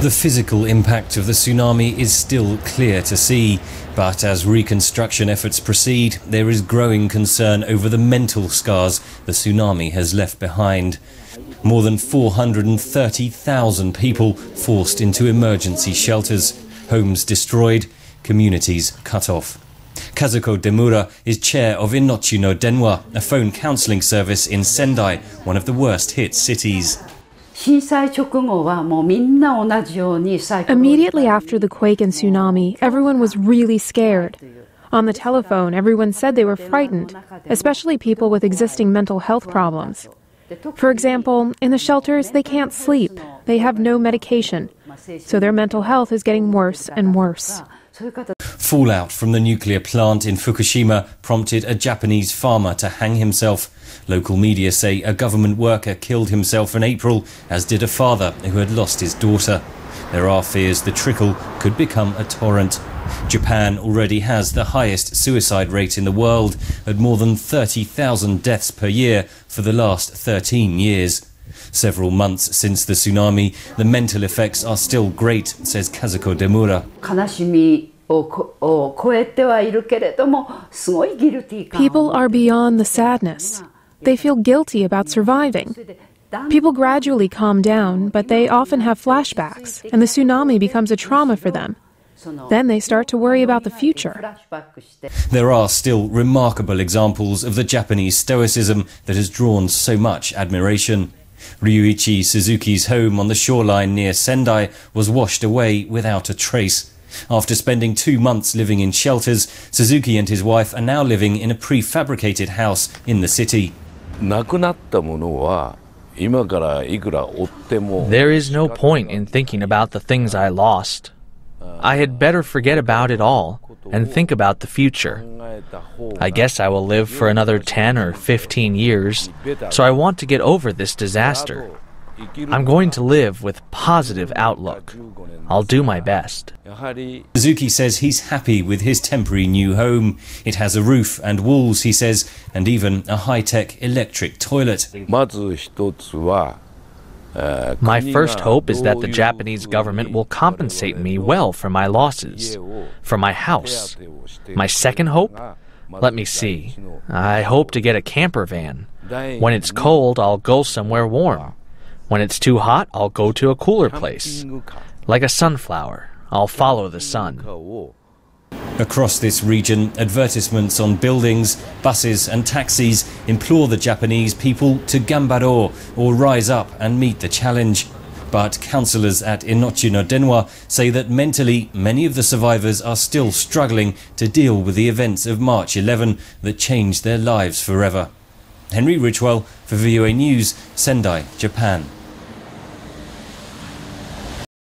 The physical impact of the tsunami is still clear to see, but as reconstruction efforts proceed, there is growing concern over the mental scars the tsunami has left behind. More than 430,000 people forced into emergency shelters, homes destroyed, communities cut off. Kazuko Demura is chair of Inochi no Denwa, a phone counselling service in Sendai, one of the worst hit cities. Immediately after the quake and tsunami, everyone was really scared. On the telephone, everyone said they were frightened, especially people with existing mental health problems. For example, in the shelters, they can't sleep. They have no medication. So their mental health is getting worse and worse. Fallout from the nuclear plant in Fukushima prompted a Japanese farmer to hang himself. Local media say a government worker killed himself in April, as did a father who had lost his daughter. There are fears the trickle could become a torrent. Japan already has the highest suicide rate in the world, at more than 30,000 deaths per year for the last 13 years. Several months since the tsunami, the mental effects are still great, says Kazuko Demura. People are beyond the sadness. They feel guilty about surviving. People gradually calm down, but they often have flashbacks, and the tsunami becomes a trauma for them. Then they start to worry about the future. There are still remarkable examples of the Japanese stoicism that has drawn so much admiration. Ryuichi Suzuki's home on the shoreline near Sendai was washed away without a trace. After spending 2 months living in shelters, Suzuki and his wife are now living in a prefabricated house in the city. There is no point in thinking about the things I lost. I had better forget about it all and think about the future. I guess I will live for another 10 or 15 years, so I want to get over this disaster. I'm going to live with positive outlook. I'll do my best. Suzuki says he's happy with his temporary new home. It has a roof and walls, he says, and even a high-tech electric toilet. My first hope is that the Japanese government will compensate me well for my losses, for my house. My second hope? Let me see. I hope to get a camper van. When it's cold, I'll go somewhere warm. When it's too hot, I'll go to a cooler place. Like a sunflower, I'll follow the sun. Across this region, advertisements on buildings, buses and taxis implore the Japanese people to gambaro, or rise up and meet the challenge. But counsellors at Inochi no Denwa say that mentally many of the survivors are still struggling to deal with the events of March 11 that changed their lives forever. Henry Ridgewell for VOA News, Sendai, Japan.